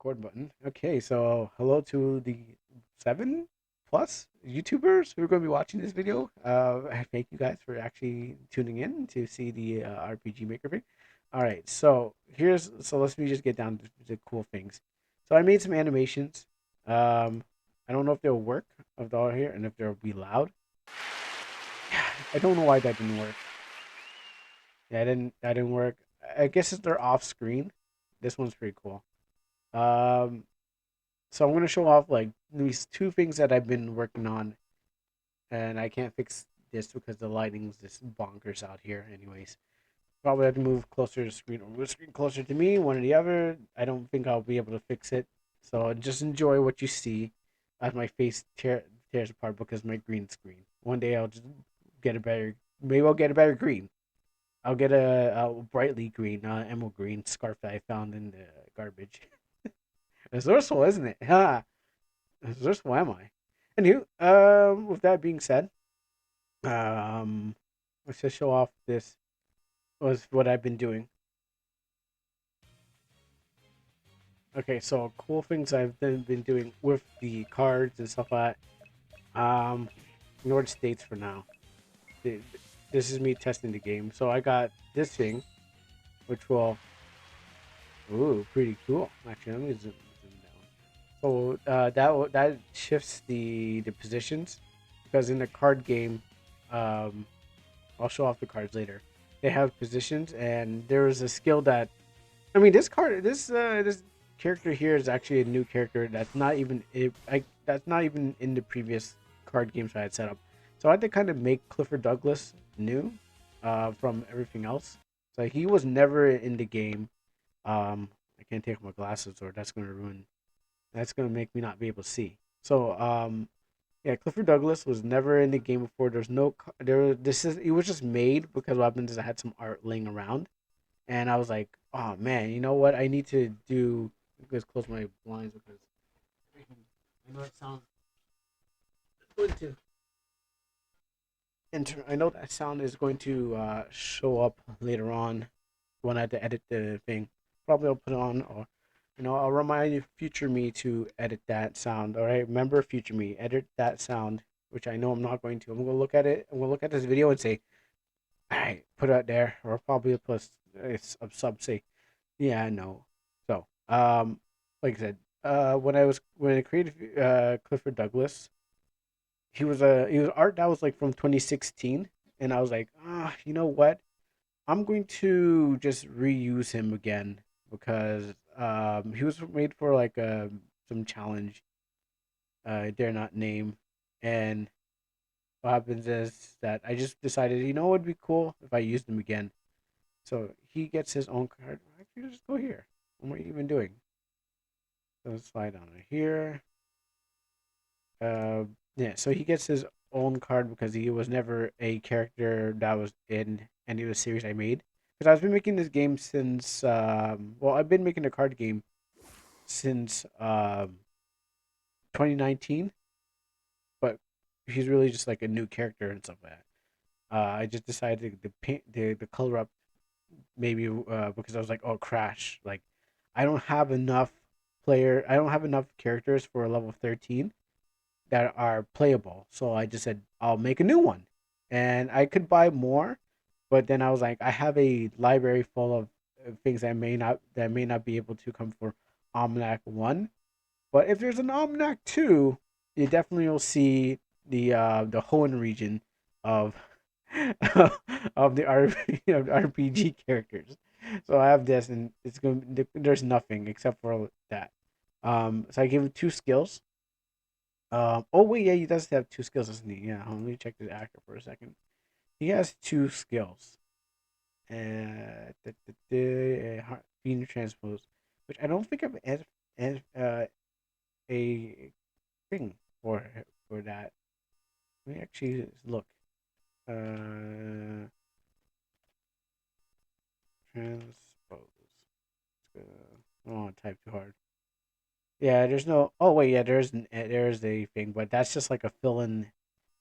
Record button. Okay, so hello to the 7+ YouTubers who are going to be watching this video. I thank you guys for actually tuning in to see the RPG Maker thing. All right, so let's me just get down to the cool things. So I made some animations. Um, I don't know if they'll work of all here and if they'll be loud. I don't know why that didn't work. Yeah, that didn't work. I guess if they're off screen. This one's pretty cool. Um, So I'm gonna show off like these two things that I've been working on, and I can't fix this because the lighting's just bonkers out here. Anyways, probably have to move closer to the screen or move the screen closer to me, one or the other. I don't think I'll be able to fix it. So just enjoy what you see as my face tears apart because of my green screen. One day I'll just get a better. Maybe I'll get a better green. I'll get a brightly green, emerald green scarf that I found in the garbage. Resourceful, isn't it? Huh? Resourceful am I? Anywho, with that being said, um, let's just show off this was what I've been doing. Okay, so cool things I've been doing with the cards and stuff like that. Ignore the states for now. This is me testing the game. So I got this thing, which will, ooh, pretty cool. Actually, let me zoom down. So that shifts the positions because in the card game, um, I'll show off the cards later. They have positions, and there is a skill that I mean. This character here is actually a new character that's not even in the previous card games I had set up. So I had to kind of make Clifford Douglas new, from everything else. So he was never in the game. I can't take off my glasses, or that's gonna ruin. That's gonna make me not be able to see. So yeah, Clifford Douglas was never in the game before. There's no there. This is it was just made because what happened is I had some art laying around, and I was like, oh man, you know what? I need to do. Let's close my blinds because I know it sounds going to enter. I know that sound is going to show up later on when I have to edit the thing. Probably I'll put it on, or I'll remind you future me to edit that sound. All right, remember future me, edit that sound, which I know I'm not going to. I'm gonna look at it. I'm gonna look at this video and say, all right, put it out there, or probably plus it's a sub say, yeah, no. So, like I said, when I created Clifford Douglas, he was art that was like from 2016, and I was like, you know what? I'm going to just reuse him again because he was made for like some challenge. I dare not name, and what happens is that I just decided, what would be cool if I used him again. So he gets his own card. Actually, just go here. What are you even doing? So let's slide on here. Uh, yeah. So he gets his own card because he was never a character that was in any of the series I made. Because I've been making this game since I've been making a card game since 2019, but he's really just like a new character and stuff like that. I just decided to paint the color up maybe because I was like, oh, crash! Like, I don't have enough characters for a level 13 that are playable. So I just said I'll make a new one, and I could buy more, but then I was like, I have a library full of things that may not be able to come for OmanaC 1. But if there's an OmanaC 2, you definitely will see the Hoenn region of of the RPG characters. So I have this, and there's nothing except for that. So I give him two skills. Oh wait, yeah, he does have two skills, doesn't he? Yeah, let me check the actor for a second. He has two skills. Being transposed, which I don't think I've added a thing for that. Let me actually look. Uh, transpose. I don't want to type too hard. Yeah, there's no. Oh wait, yeah, there's a thing, but that's just like a fill in.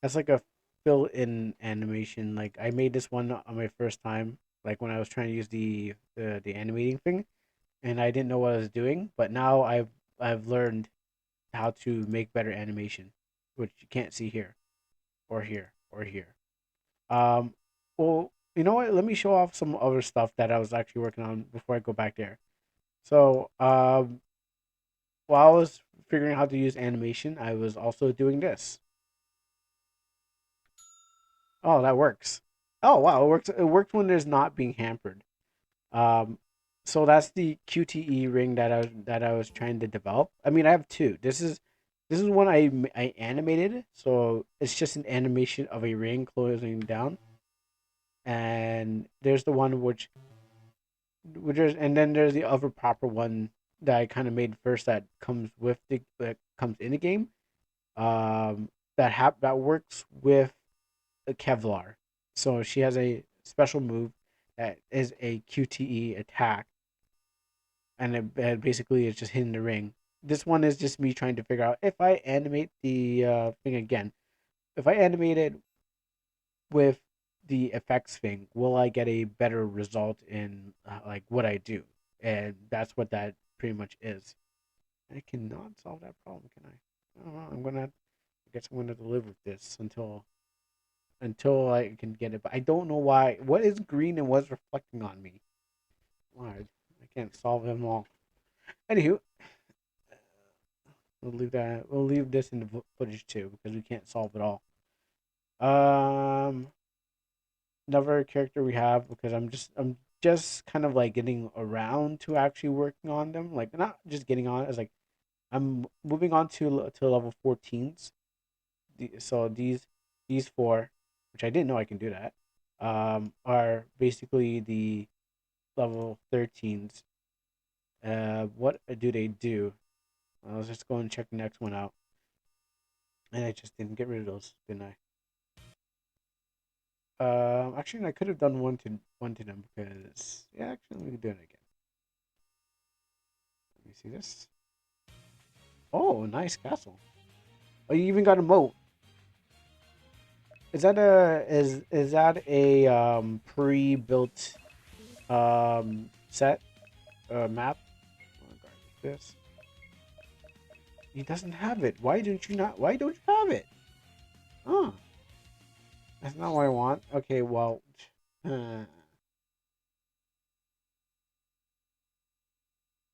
That's like a fill in animation. Like I made this one on my first time, like when I was trying to use the animating thing, and I didn't know what I was doing. But now I've learned how to make better animation, which you can't see here or here or here. Um, well, you know what? Let me show off some other stuff that I was actually working on before I go back there. So, while I was figuring out how to use animation, I was also doing this. Oh, that works. Oh, wow, it works. It works when there's not being hampered. Um, so that's the QTE ring that I was trying to develop. I mean, I have two. This is one I animated. So it's just an animation of a ring closing down, and there's the one which is, and then there's the other proper one that I kind of made first that comes with the that comes in the game. Um, that works with the Kevlar. So she has a special move that is a QTE attack, and it basically is just hitting the ring. This one is just me trying to figure out if I animate the thing again. If I animate it with the effects thing, will I get a better result in like what I do? And that's what that pretty much is. I cannot solve that problem, can I? I don't know. I guess I'm gonna live with this until I can get it. But I don't know why. What is green and what's reflecting on me? Why I can't solve them all. Anywho, we'll leave that. We'll leave this in the footage too because we can't solve it all. Um, another character we have because I'm just kind of like getting around to actually working on them. Like not just getting on. It's like I'm moving on to level 14s. So these four, which I didn't know I can do that, are basically the level 13s. What do they do? Let's just go and check the next one out. And I just didn't get rid of those, didn't I? Actually, I could have done one to them because yeah, actually, let me do it again. Let me see this. Oh, nice castle. Oh, you even got a moat. Is that a pre-built set map? Oh, garbage this. He doesn't have it. Why don't you not? Why don't you have it? Oh, that's not what I want. Okay, well, uh,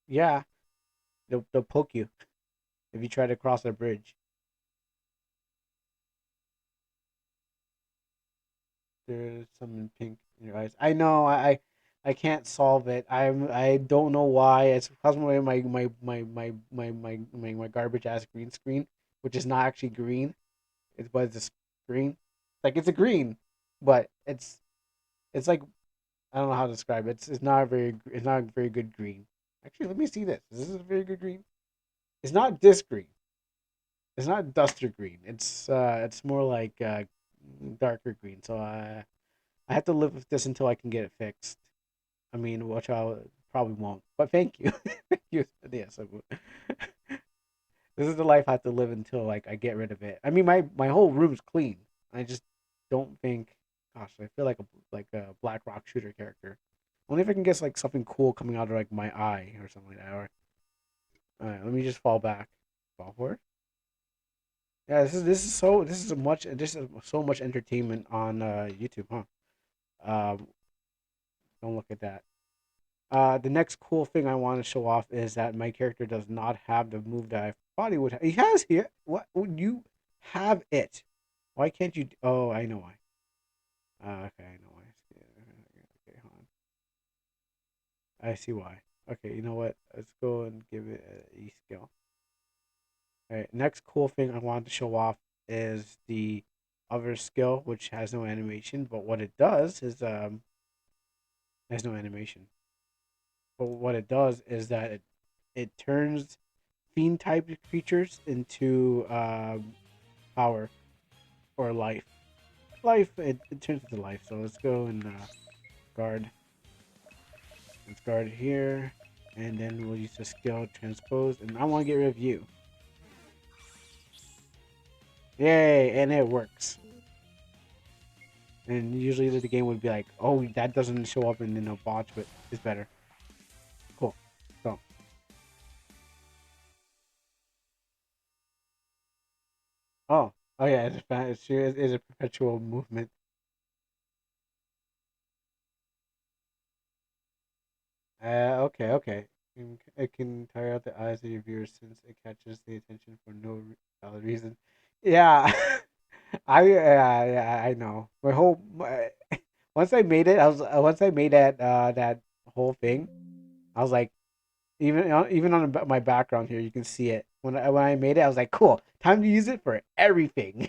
yeah, they'll poke you if you try to cross a bridge. There's some in pink in your eyes. I know. I can't solve it. I don't know why. It's because of my garbage ass green screen, which is not actually green. It's a green. Like it's a green, but it's like I don't know how to describe it. It's not a very good green. Actually, let me see this. Is this a very good green? It's not this green. It's not duster green. It's more like darker green. So I have to live with this until I can get it fixed. I mean, which I probably won't. But thank you. Thank you. Yes, I will. This is the life I have to live until like I get rid of it. I mean, my whole room's clean. I just don't think. Gosh, I feel like a Black Rock shooter character. Only if I can get like something cool coming out of like my eye or something like that. Or all right, let me just fall back. Fall forward. Yeah, this is so much entertainment on YouTube, huh? Um, don't look at that. The next cool thing I want to show off is that my character does not have the move that I thought he would have. He has here. What would you have it? Why can't you? Oh, I know why. Okay, I know why. Okay, hold on. I see why. Okay, you know what? Let's go and give it a E skill. All right. Next cool thing I wanted to show off is the other skill, which has no animation. But what it does is has no animation. But what it does is that it turns fiend type creatures into power or life. Life, it turns into life. So let's go and guard. Let's guard here. And then we'll use the skill transpose. And I want to get rid of you. Yay! And it works. And usually the game would be like, oh, that doesn't show up in the botch, but it's better. Cool. Oh, oh yeah, it's a perpetual movement. Okay, okay. It can tire out the eyes of your viewers since it catches the attention for no valid reason. Yeah, yeah, I know. Once I made it, once I made that whole thing, I was like, even on my background here, you can see it. When I made it, I was like, cool, time to use it for everything.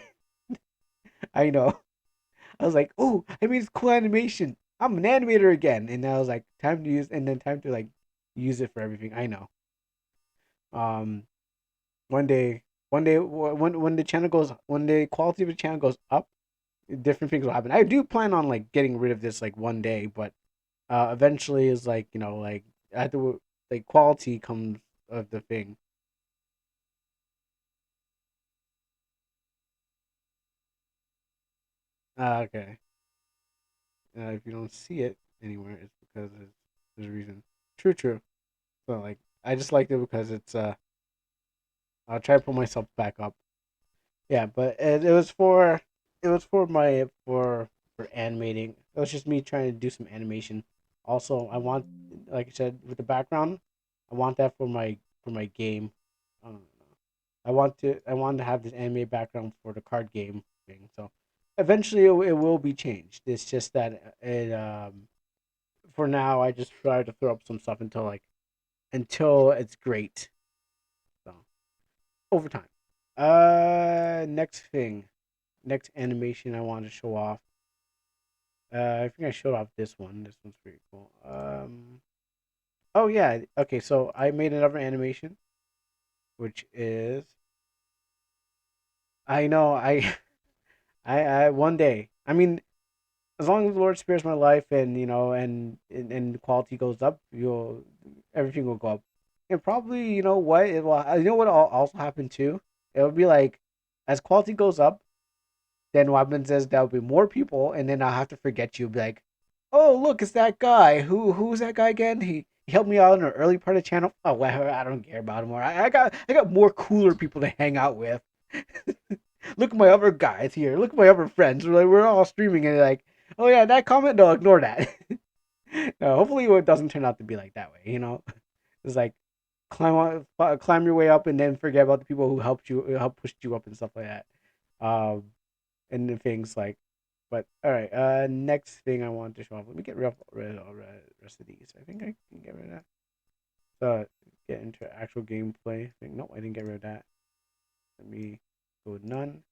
I know. I was like, oh, I made this cool animation. I'm an animator again, and I was like, time to use, and then time to like use it for everything. I know. Um, one day, when the channel goes, when the quality of the channel goes up, different things will happen. I do plan on like getting rid of this like one day, but eventually is like like I have to like quality comes of the thing. Okay. If you don't see it anywhere, it's because there's a reason. True, true. So like I just liked it because it's I'll try to put myself back up. Yeah, but it was for my for animating. It was just me trying to do some animation. Also, I want, like I said, with the background, I want that for my game. Um, I want to have this anime background for the card game thing. So eventually it will be changed. It's just that it for now I just try to throw up some stuff until it's great. So over time. Next thing, next animation I want to show off. I think I showed off this one. This one's pretty cool. Oh yeah. Okay, so I made another animation, which is I know I one day. I mean, as long as the Lord spares my life and and the quality goes up, you'll everything will go up. And probably what it will. What will also happen too. It'll be like as quality goes up, then what happens is there'll be more people, and then I'll have to forget you. Be like, oh look, it's that guy. Who's that guy again? He helped me out in the early part of the channel. Oh well, I don't care about him more. I got more cooler people to hang out with. Look at my other guys here. Look at my other friends. We're all streaming and like, oh yeah, that comment. No, ignore that. No, hopefully it doesn't turn out to be like that way. It's like climb your way up and then forget about the people who helped you, who helped pushed you up and stuff like that. Um, and the things like, but all right. Next thing I want to show off. Let me get rid of all the rest of these. I think I can get rid of that. So get into actual gameplay. Nope, I didn't get rid of that. Let me go none,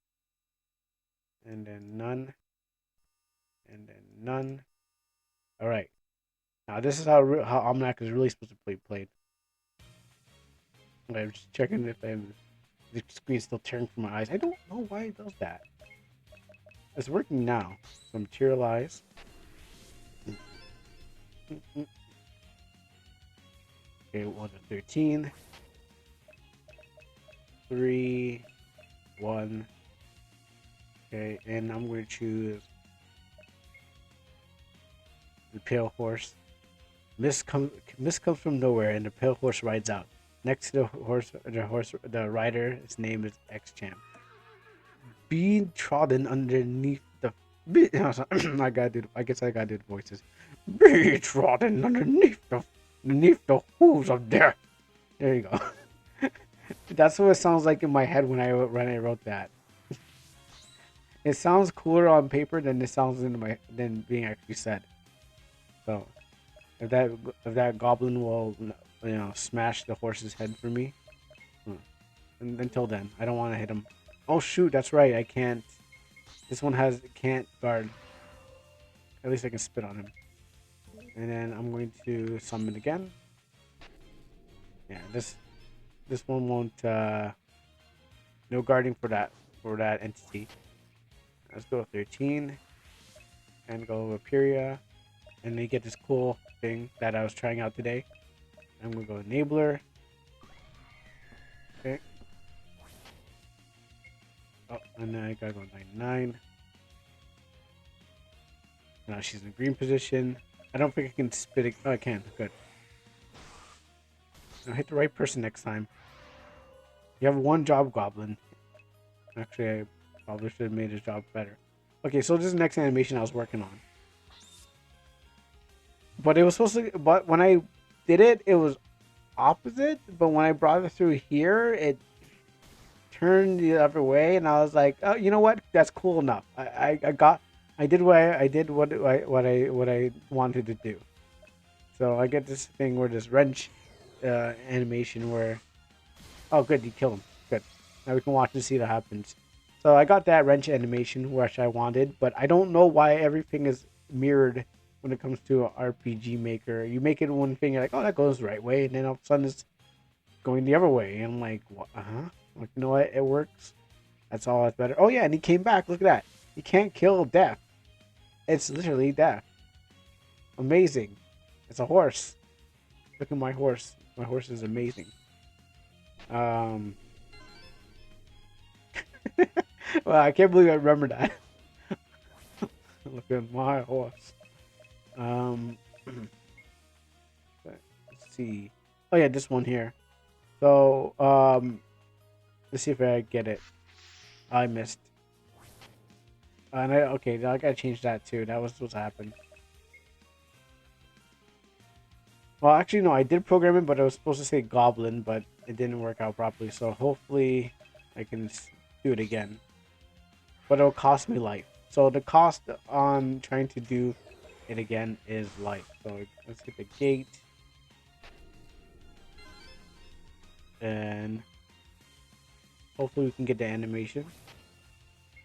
and then none, and then none. All right. Now this is how OmanaC is really supposed to be played. Okay, I'm just checking if the screen's still tearing from my eyes. I don't know why it does that. It's working now. So materialize. Okay, 1 to 13. 3, 1. Okay, and I'm going to choose the pale horse. Mist comes from nowhere, and the pale horse rides out. Next to the rider, his name is X Champ. Being trodden underneath the. I gotta do. I guess I gotta do the voices. Be trodden underneath the hooves of death. There you go. That's what it sounds like in my head when I wrote that. It sounds cooler on paper than it sounds than being actually said. So if that goblin will smash the horse's head for me, and until then I don't want to hit him. Oh shoot, that's right. I can't. This one can't guard. At least I can spit on him. And then I'm going to summon again. Yeah, this one won't. No guarding for that entity. Let's go with 13 and go Aperia, and then get this cool thing that I was trying out today. I'm gonna go enabler. Okay. Oh, and then I gotta go 99. Now she's in green position. I don't think I can spit it. Oh, I can. Good. Now hit the right person next time. You have one job, Goblin. Actually, I probably should have made his job better. Okay, so this is the next animation I was working on. But it was supposed to. But when I did it, it was opposite. But when I brought it through here, it turned the other way, and I was like, oh, you know what? That's cool enough. I did what I wanted to do. So I get this thing where this wrench animation where, oh, good, you kill him. Good. Now we can watch and see what happens. So I got that wrench animation which I wanted, but I don't know why everything is mirrored when it comes to RPG Maker. You make it one thing, you're like, oh, that goes the right way, and then all of a sudden it's going the other way, and I'm like, what? Like, you know what? It works. That's all that's better. Oh yeah, and he came back. Look at that. He can't kill death. It's literally death. Amazing. It's a horse. Look at my horse. My horse is amazing. Um. Well, I can't believe I remember that. Look at my horse. Um. Let's see. Oh yeah, this one here. So let's see if I get it. I missed. And okay, now I gotta change that too. That was what's happened. Well, actually, no, I did program it, but I was supposed to say goblin, but it didn't work out properly. So hopefully, I can do it again. But it'll cost me life. So the cost on trying to do it again is life. So let's get the gate. And hopefully we can get the animation.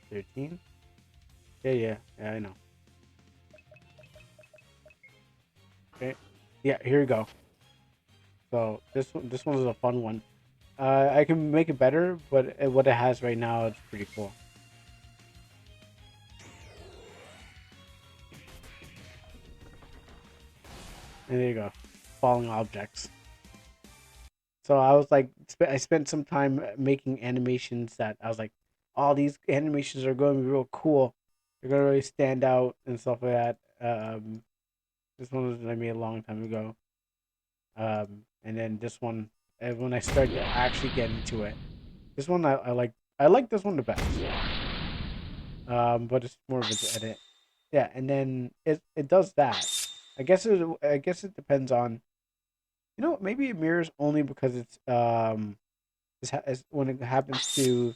13. Yeah, I know. Okay. Yeah, here we go. So this one is a fun one. I can make it better, but what it has right now is pretty cool. And there you go, falling objects. So I was like, I spent some time making animations that I was like, all these animations are going to be real cool. They're going to really stand out and stuff like that. This one was I made a long time ago. And then this one, when I started actually getting into it, this one I like. I like this one the best. But it's more of an edit. Yeah, and then it does that. I guess it depends on, maybe it mirrors only because it's when it happens to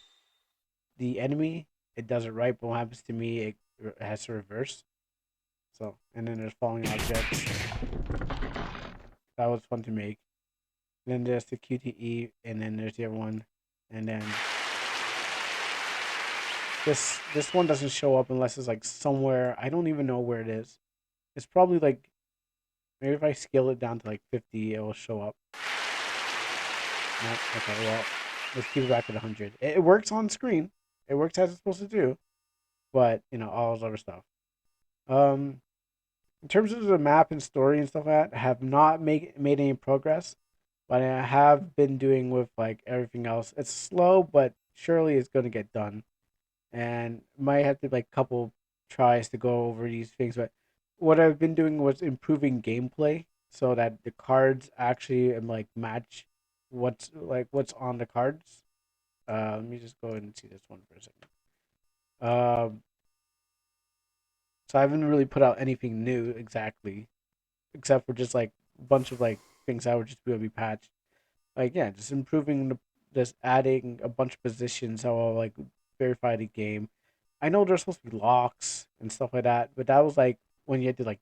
the enemy, it does it right, but when it happens to me, it has to reverse. So, and then there's falling objects. That was fun to make. Then there's the QTE, and then there's the other one, and then this one doesn't show up unless it's like somewhere. I don't even know where it is. It's probably like, maybe if I scale it down to like 50, it will show up. Nope. Okay, well, let's keep it back at 100. It works on screen. It works as it's supposed to do, but all this other stuff. Um, in terms of the map and story and stuff like that, I have not made any progress, but I have been doing with like everything else. It's slow, but surely it's gonna get done. And might have to like couple tries to go over these things. But what I've been doing was improving gameplay so that the cards actually like match what's on the cards. Let me just go ahead and see this one for a second. So I haven't really put out anything new exactly, except for just like a bunch of like things that would just be able to be patched. Like yeah, just improving just adding a bunch of positions how I'll like verify the game. I know there's supposed to be locks and stuff like that, but that was like when you had to like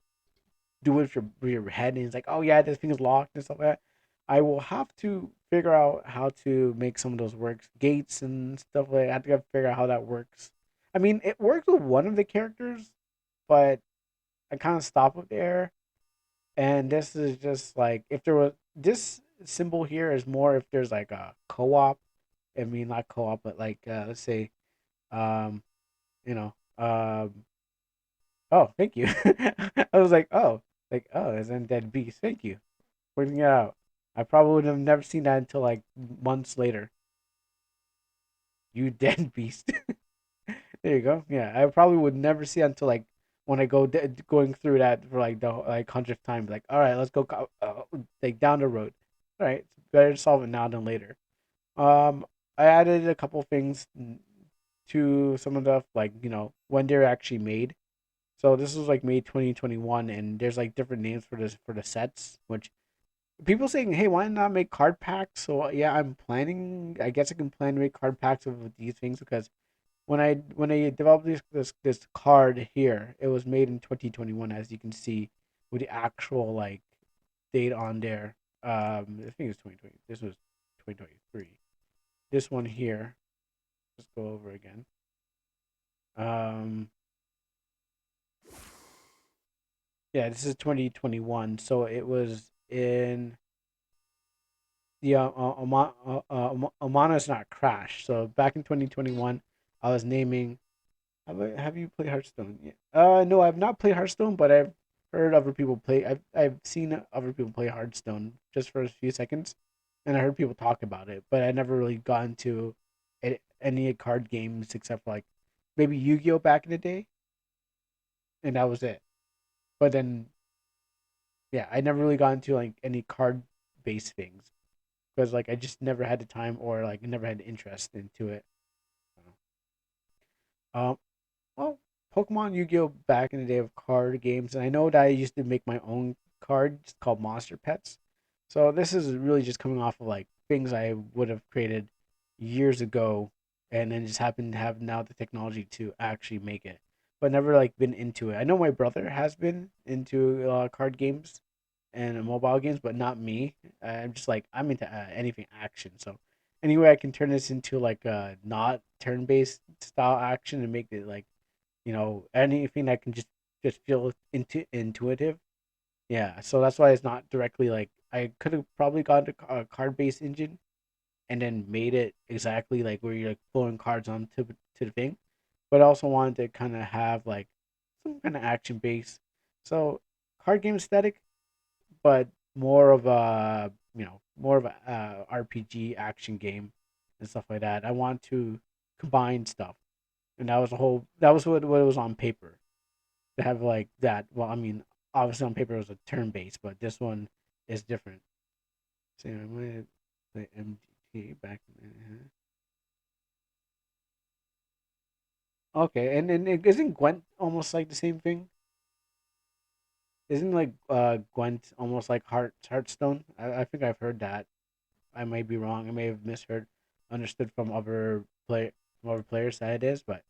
do it with your head, and it's like, oh yeah, this thing is locked and stuff like that. I will have to figure out how to make some of those works, gates and stuff like that. I have to figure out how that works. I mean, it works with one of the characters, but I kind of stopped with there. And this is just like if there was this symbol here is more if there's like a co-op. I mean, not co-op, but like let's say, um, you know, oh, thank you. I was like, oh, it's Undead Beast. Thank you for pointing it out. I probably would have never seen that until like months later. You dead beast. There you go. Yeah, I probably would never see it until like when I going through that for like the like 100th time. Like, all right, let's go like down the road. All right, it's better to solve it now than later. Um, I added a couple things to some of the like when they're actually made. So this was like made 2021, and there's like different names for this for the sets, which people saying, hey, why not make card packs? So yeah, I'm planning. I guess I can plan to make card packs of these things because when I developed this card here, it was made in 2021, as you can see, with the actual like date on there. I think it's 2020. This was 2023. This one here, let's go over again. Um, yeah, this is 2021. So it was in the Omana's not Crash. So back in 2021, I was naming. Have you played Hearthstone? Yeah. No, I've not played Hearthstone, but I've heard other people play. I've seen other people play Hearthstone just for a few seconds, and I heard people talk about it, but I never really got into any card games except for like maybe Yu-Gi-Oh back in the day, and that was it. But then, yeah, I never really got into like any card based things because like I just never had the time or like never had interest into it. Um, Well, Pokemon Yu-Gi-Oh back in the day of card games, and I know that I used to make my own cards called Monster Pets. So this is really just coming off of like things I would have created years ago, and then just happened to have now the technology to actually make it, but never like been into it. I know my brother has been into card games and mobile games, but not me. I'm just like I'm into anything action. So anyway, I can turn this into like a not turn-based style action and make it like anything that can just feel intuitive. Yeah, so that's why it's not directly like I could have probably gone to a card based engine and then made it exactly like where you're like flowing cards onto to the thing, but I also wanted to kind of have like some kind of action base. So card game aesthetic, but more of a more of a RPG action game and stuff like that. I want to combine stuff, and that was what it was on paper to have like that. Well, I mean, obviously on paper it was a turn based, but this one is different. So I'm gonna play MGT back. Okay, and then isn't Gwent almost like the same thing? Isn't like Gwent almost like Hearthstone? I think I've heard that. I might be wrong. I may have misheard, understood from other players that it is, but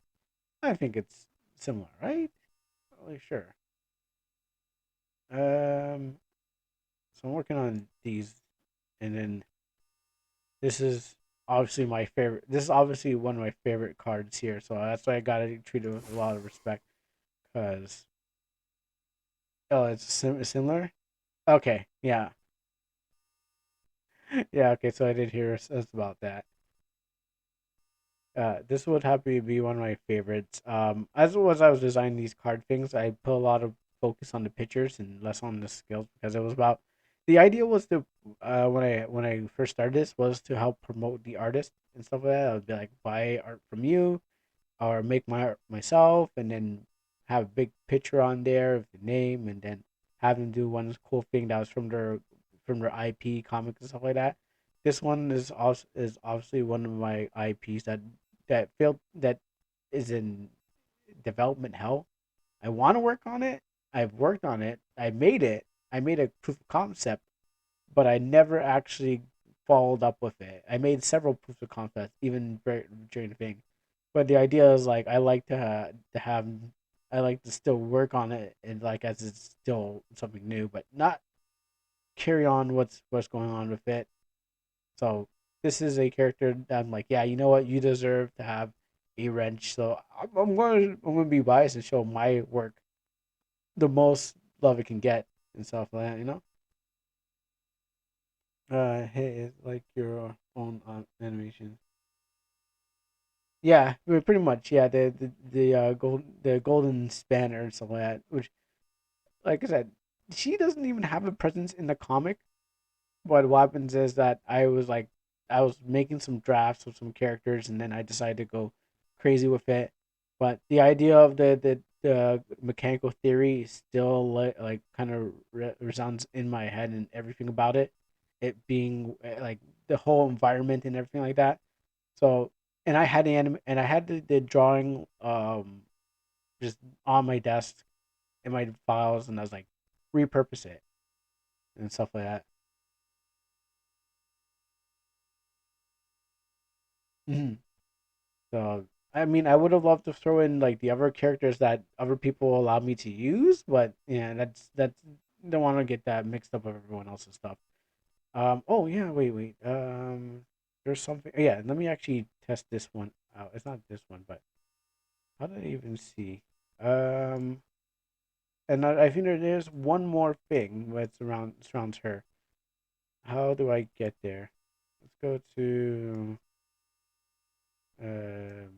I think it's similar, right? Not really sure. Um, so I'm working on these, and then this is obviously my favorite. This is obviously one of my favorite cards here, so that's why I gotta treat it with a lot of respect. Cause it's similar. Okay, yeah, yeah. Okay, so I did hear us about that. This would happen to be one of my favorites. As it was, I was designing these card things. I put a lot of focus on the pictures and less on the skills because it was about. The idea was to when I first started this was to help promote the artist and stuff like that. I would be like buy art from you or make my art myself and then have a big picture on there of the name and then have them do one cool thing that was from their IP comics and stuff like that. This one is obviously one of my IPs that is in development hell. I want to work on it. I've worked on it. I made it. I made a proof of concept, but I never actually followed up with it. I made several proofs of concept even during the thing, but the idea is like I like to have I like to still work on it and like as it's still something new, but not carry on what's going on with it. So this is a character that I'm like, yeah, you know what, you deserve to have a wrench. So I'm gonna be biased and show my work the most love it can get and stuff like that, you know. Hey, it's like your own animation. Yeah, pretty much. Yeah, the golden spanner and stuff like that. Which, like I said, she doesn't even have a presence in the comic. But what happens is that I was making some drafts of some characters, and then I decided to go crazy with it. But the idea of the mechanical theory still like kind of resounds in my head and everything about it. It being like the whole environment and everything like that. So and I had and I had the drawing just on my desk in my files, and I was like, repurpose it and stuff like that. Mhm. So I mean, I would have loved to throw in like the other characters that other people allow me to use, but yeah, that's don't want to get that mixed up with everyone else's stuff. Oh yeah, wait. There's something. Yeah, let me actually test this one out. It's not this one, but how did I even see? Um, and I think there's one more thing that surrounds her. How do I get there? Let's go to um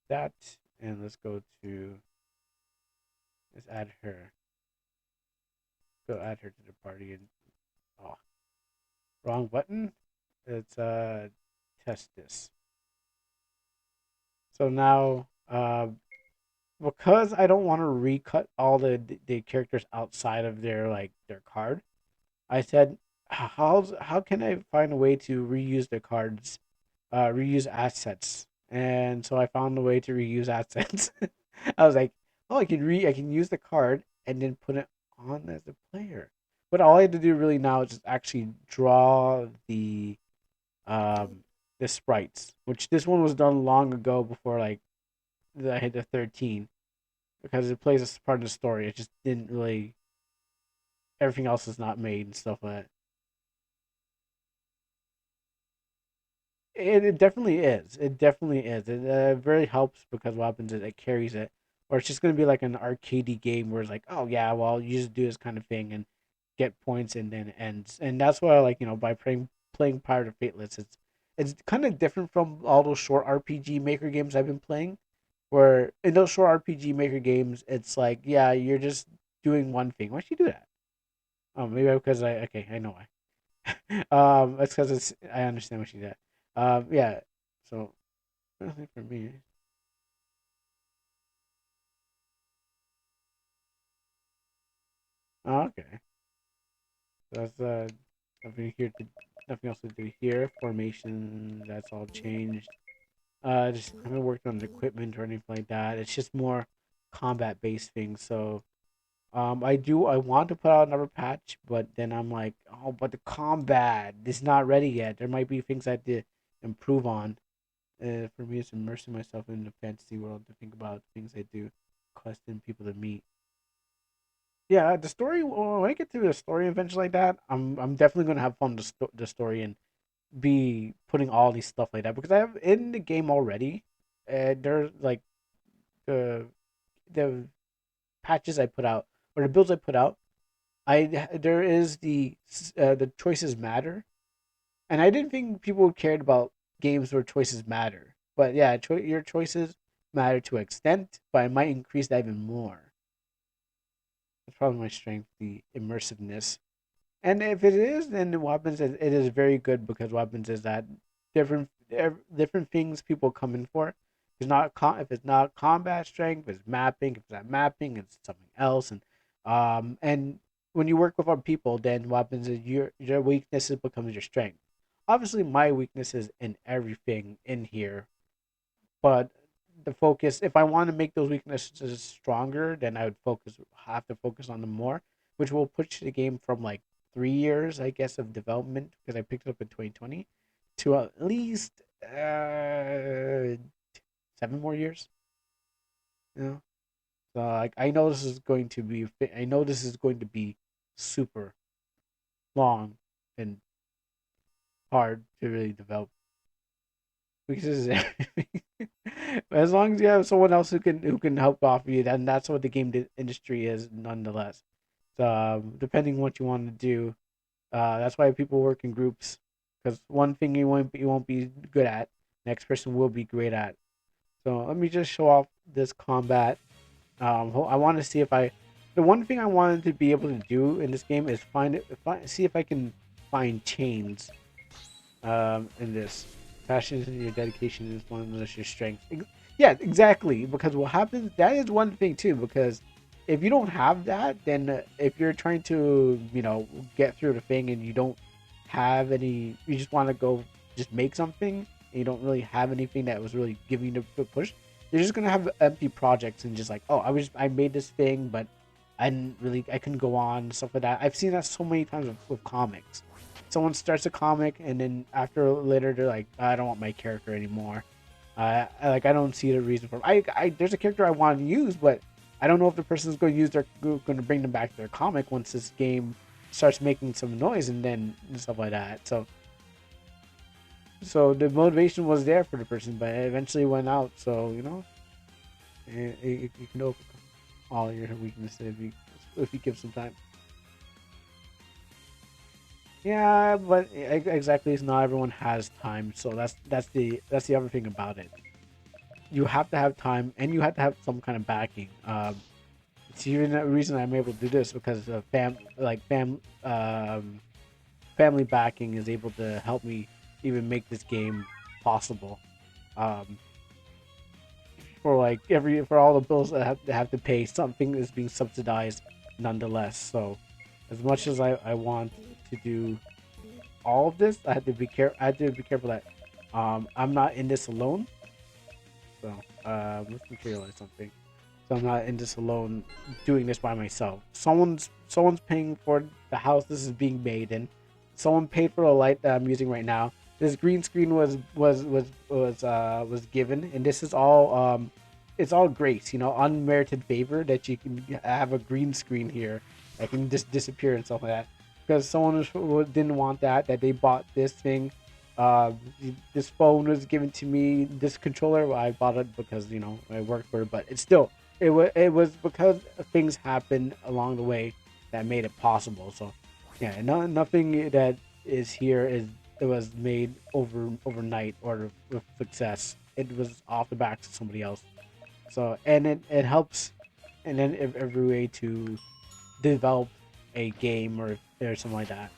that, and let's go to let's add her. Go add her to the party, and oh, wrong button. Let's test this. So now because I don't want to recut all the characters outside of their like their card, I said, how can I find a way to reuse the cards, reuse assets? And so I found a way to reuse assets. I was like, oh, I can use the card and then put it on as a player. But all I had to do really now is just actually draw um the sprites, which this one was done long ago before like I hit the 13 because it plays a part of the story. It just didn't really everything else is not made and stuff like that. It definitely is. It definitely is. It very helps because what happens is it carries it. Or it's just going to be like an arcadey game where it's like, oh yeah, well you just do this kind of thing and get points and then it ends. And that's why I like by playing Pirate of Fateless, it's kind of different from all those short RPG Maker games I've been playing. Where in those short RPG Maker games, it's like yeah, you're just doing one thing. Why'd you do that? Oh, maybe because I know why. It's because it's I understand what she did. Yeah. So nothing for me. Oh, okay. That's nothing here to nothing else to do here. Formation that's all changed. Just I haven't worked on the equipment or anything like that. It's just more combat based things. So I want to put out another patch, but then I'm like, oh, but the combat is not ready yet. There might be things I have to improve on. For me, it's immersing myself in the fantasy world to think about things I do, questing people to meet. Yeah, the story. When I get to the story adventure like that, I'm definitely gonna have fun with the story and be putting all these stuff like that because I have in the game already. There's like the the patches I put out or the builds I put out. There is the choices matter, and I didn't think people cared about games where choices matter. But yeah, your choices matter to an extent, but I might increase that even more. That's probably my strength, the immersiveness. And if it is, then what happens is it is very good because what happens is that different things people come in for. If it's not combat strength, it's mapping. If it's not mapping, it's something else. And when you work with other people, then what happens is your weaknesses becomes your strength. Obviously, my weakness is in everything in here, but the focus if I want to make those weaknesses stronger, then I would have to focus on them more, which will push the game from like 3 years, I guess, of development because I picked it up in 2020 to at least 7 more years. You know, so like I know this is going to be super long and hard to really develop because as long as you have someone else who can help off you, then that's what the game industry is, nonetheless. So depending what you want to do, that's why people work in groups. Because one thing you won't be good at, next person will be great at. So let me just show off this combat. I want to see if I. The one thing I wanted to be able to do in this game is see if I can find chains in this. Passion is your dedication is one of your strengths. Yeah, exactly. Because what happens, that is one thing too. Because if you don't have that, then if you're trying to, get through the thing and you don't have any, you just want to go just make something, and you don't really have anything that was really giving you the push, you're just gonna have empty projects and just like, oh, I made this thing, but I couldn't go on, stuff like that. I've seen that so many times with comics. Someone starts a comic and then after later they're like, I don't want my character anymore. I don't see the reason for it. There's a character I want to use, but I don't know if the person's going to going to bring them back to their comic once this game starts making some noise and stuff like that. So the motivation was there for the person, but it eventually went out. So you can overcome all your weaknesses if you give some time. Yeah, but exactly, it's not everyone has time. So that's the other thing about it. You have to have time, and you have to have some kind of backing. It's even the reason I'm able to do this because of family backing is able to help me even make this game possible. Um, for all the bills that have to pay, something is being subsidized nonetheless. So, as much as I want to do all of this, I had to be careful that I'm not in this alone. So, let's materialize something. So I'm not in this alone doing this by myself. Someone's paying for the house this is being made in. Someone paid for the light that I'm using right now. This green screen was given, and this is all it's all grace, unmerited favor that you can have a green screen here that can just disappear and stuff like that. Because someone didn't want that they bought this thing. Uh, this phone was given to me. This controller, well, I bought it because I worked for it, but it's still it was because things happened along the way that made it possible. So yeah, nothing that is here is it was made overnight or with success. It was off the backs of somebody else. So and it helps, and then every way to develop a game or something like that.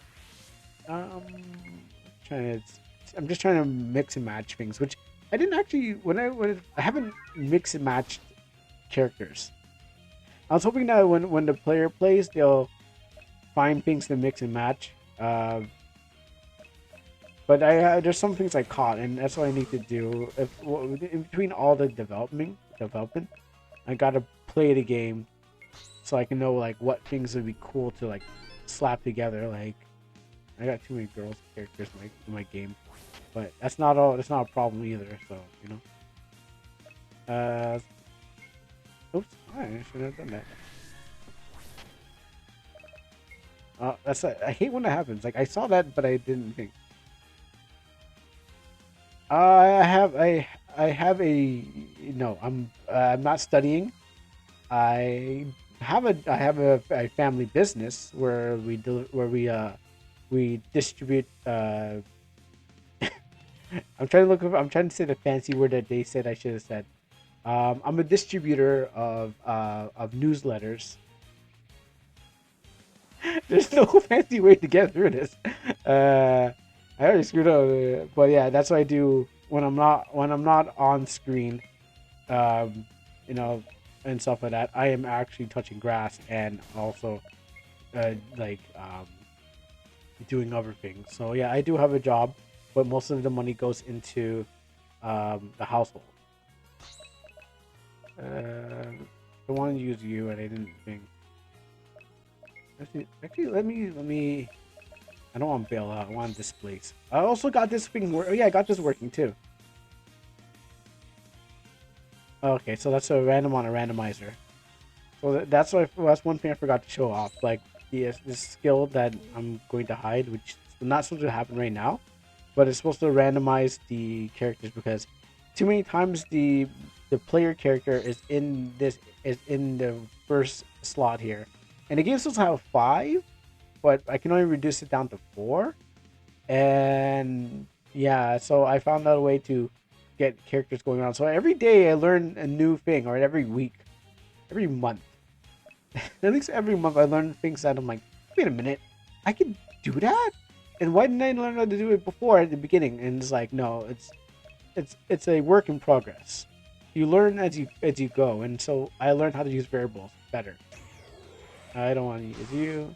Trying to, I'm just trying to mix and match things, which I didn't actually I haven't mixed and matched characters. I was hoping that when the player plays, they'll find things to mix and match. But there's some things I caught, and that's what I need to do. In between all the development, I gotta play the game so I can know like what things would be cool to like slap together. Like I got too many girls characters in my game, but that's not all. That's not a problem either. So oops, I should have done that. I hate when that happens. Like I saw that, but I didn't think. I have a no. I'm not studying. I a family business where we distribute. I'm trying to say the fancy word that they said I should have said. I'm a distributor of newsletters. There's no fancy way to get through this. I already screwed up, but yeah, that's what I do when I'm not on screen, um, you know, and stuff like that. I am actually touching grass and also like doing other things. So yeah, I do have a job, but most of the money goes into the household. I want to use you, and I didn't think. Actually, let me. I don't want to bail out. I want to displace. I also got this thing. Oh yeah, I got this working too. Okay, so that's a random on a randomizer. So that's one thing I forgot to show off. Like this skill that I'm going to hide, which is not supposed to happen right now, but it's supposed to randomize the characters because too many times the player character is in the first slot here, and the game's supposed to have 5, but I can only reduce it down to 4. And yeah, so I found out a way to get characters going on. So every day I learn a new thing, or every week, every month, at least every month I learn things that I'm like, wait a minute, I can do that? And why didn't I learn how to do it before at the beginning? And it's like, no, it's a work in progress. You learn as you go, and so I learned how to use variables better. I don't want to use you.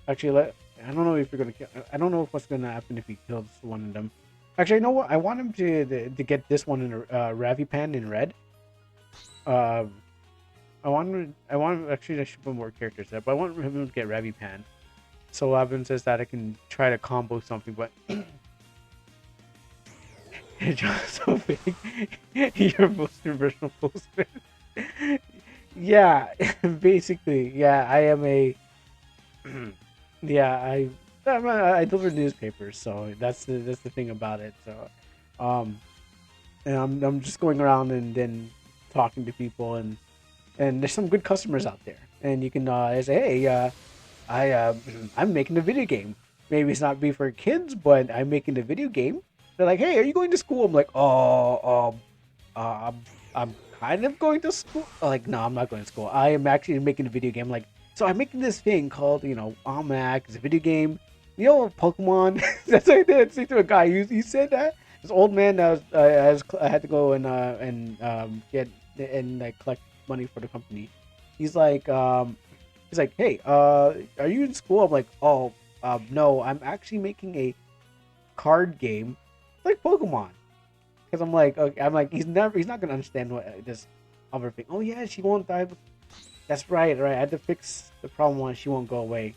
Actually, I don't know if you're gonna kill. I don't know what's gonna happen if he kills one of them. Actually, you know what? I want him to get this one in a Ravi Pan in red. Um, I want actually I should put more characters there, but I want him to get Ravi Pan. So what happens is that I can try to combo something, but it's just so big. Your most original postman. Yeah, basically, yeah. I am a yeah. I deliver newspapers, so that's the thing about it. So, and I'm just going around and then talking to people, and there's some good customers out there, and you can say, hey, I I'm making a video game. Maybe it's not be for kids, but I'm making a video game. They're like, hey, are you going to school? I'm like, oh, I'm kind of going to school. Like, no, I'm not going to school. I am actually making a video game. Like, so I'm making this thing called, OmanaC. It's a video game. You know, Pokemon. That's what I did. Say to a guy. He said that this old man that I had to go and get and like collect money for the company. He's like, hey, are you in school? I'm like, oh, no, I'm actually making a card game like Pokemon. Because I'm like, okay, he's not gonna understand what this other thing. Oh yeah, she won't die. That's right, right. I had to fix the problem once she won't go away.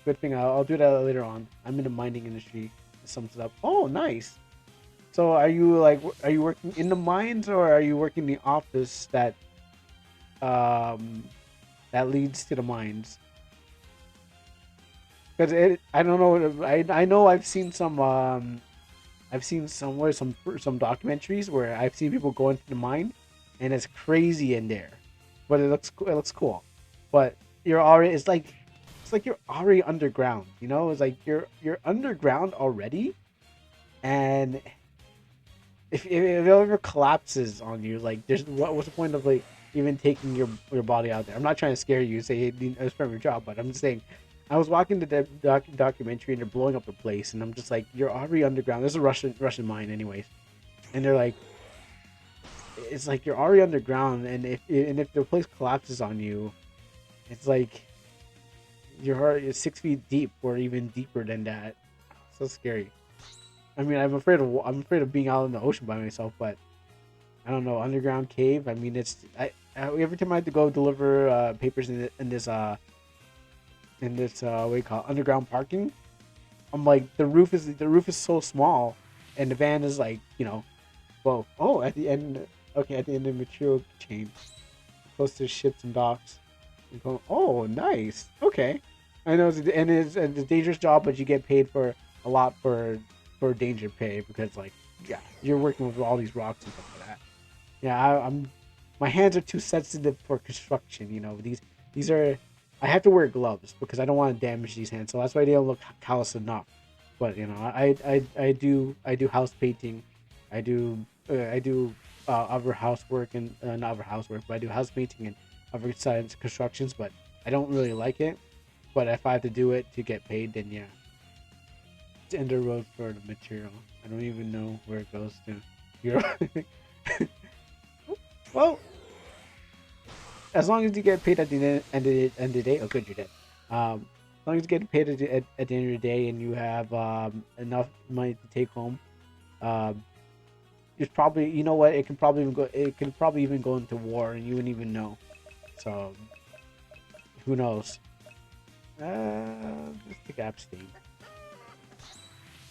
Good thing I'll do that later on. I'm in the mining industry. It sums it up. Oh, nice. So are you working in the mines or are you working in the office um that leads to the mines? Because I don't know. I know I've seen somewhere some documentaries where I've seen people go into the mine, and it's crazy in there, but it looks cool. But you're already it's like you're already underground. You know, it's like you're underground already, and if it ever collapses on you, like there's what's the point of like even taking your body out there? I'm not trying to scare you, say it's from your job, but I'm just saying. I was watching the documentary and they're blowing up the place, and I'm just like, you're already underground. There's a Russian mine, anyways, and they're like, it's like you're already underground, and if the place collapses on you, it's like your heart is 6 feet deep or even deeper than that. So scary. I mean, I'm afraid of being out in the ocean by myself, but I don't know, underground cave. I mean, every time I have to go deliver papers in this what do you call it, underground parking. I'm like, the roof is so small, and the van is like, well, oh, at the end, okay, at the end of the material chain, close to ships and docks. You're going, oh, nice, okay. I know, it's a dangerous job, but you get paid for a lot for danger pay because, like, yeah, you're working with all these rocks and stuff like that. Yeah, I'm my hands are too sensitive for construction. These are I have to wear gloves because I don't want to damage these hands. So that's why they don't look callous enough. But I do house painting, I do other housework and not other housework, but I do house painting and other sides constructions. But I don't really like it. But if I have to do it to get paid, then yeah, it's end of the road for the material. I don't even know where it goes to. You're well, as long as you get paid at the end of the day. Oh, good, you're dead. As long as you get paid at the end of the day and you have enough money to take home, um, it's probably, you know what, it can probably even go. It can probably even go into war and you wouldn't even know. So who knows? Let's take abstain.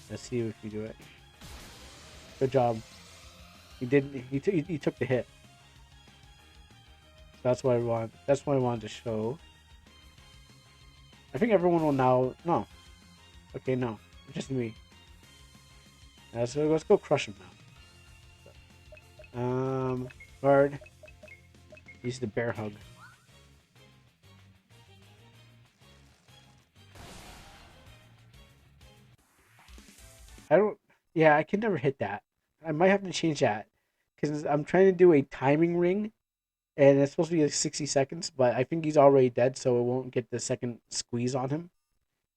Let's see if you do it. Good job. You did. You took the hit. That's what I want. That's what I wanted to show. I think everyone will now. No. Okay, no. Just me. So let's go crush him now. Guard. Use the bear hug. I don't. Yeah, I can never hit that. I might have to change that because I'm trying to do a timing ring, and it's supposed to be like 60 seconds, but I think he's already dead, so it won't get the second squeeze on him.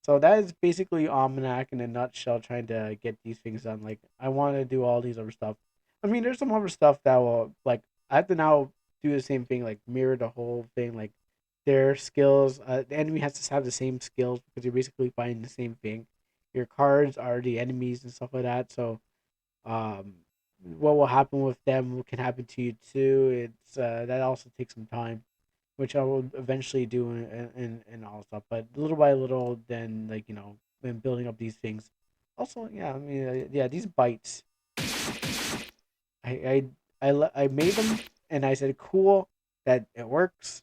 So that is basically Almanac in a nutshell, trying to get these things done. Like, I want to do all these other stuff. I mean, there's some other stuff that will, like, I have to now do the same thing, like mirror the whole thing, like their skills. The enemy has to have the same skills because you're basically fighting the same thing. Your cards are the enemies and stuff like that. So Um, what will happen with them can happen to you too. It's that also takes some time, which I will eventually do and all stuff. But little by little, then like when building up these things. Also, yeah, I mean, yeah, these bites. I I made them and I said cool that it works.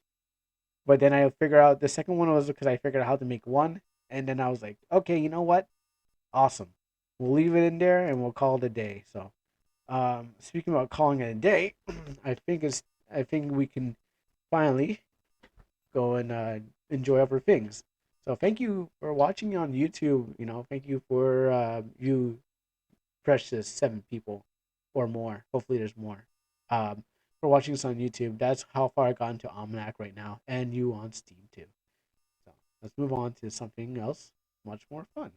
But then I figured out the second one was because I figured out how to make one, and then I was like, okay, you know what? Awesome. We'll leave it in there and we'll call it a day. So, speaking about calling it a day, I think we can finally go and enjoy other things. So thank you for watching on YouTube. Thank you for you precious 7 people or more. Hopefully, there's more. For watching this on YouTube. That's how far I got into OmanaC right now, and you on Steam too. So let's move on to something else much more fun.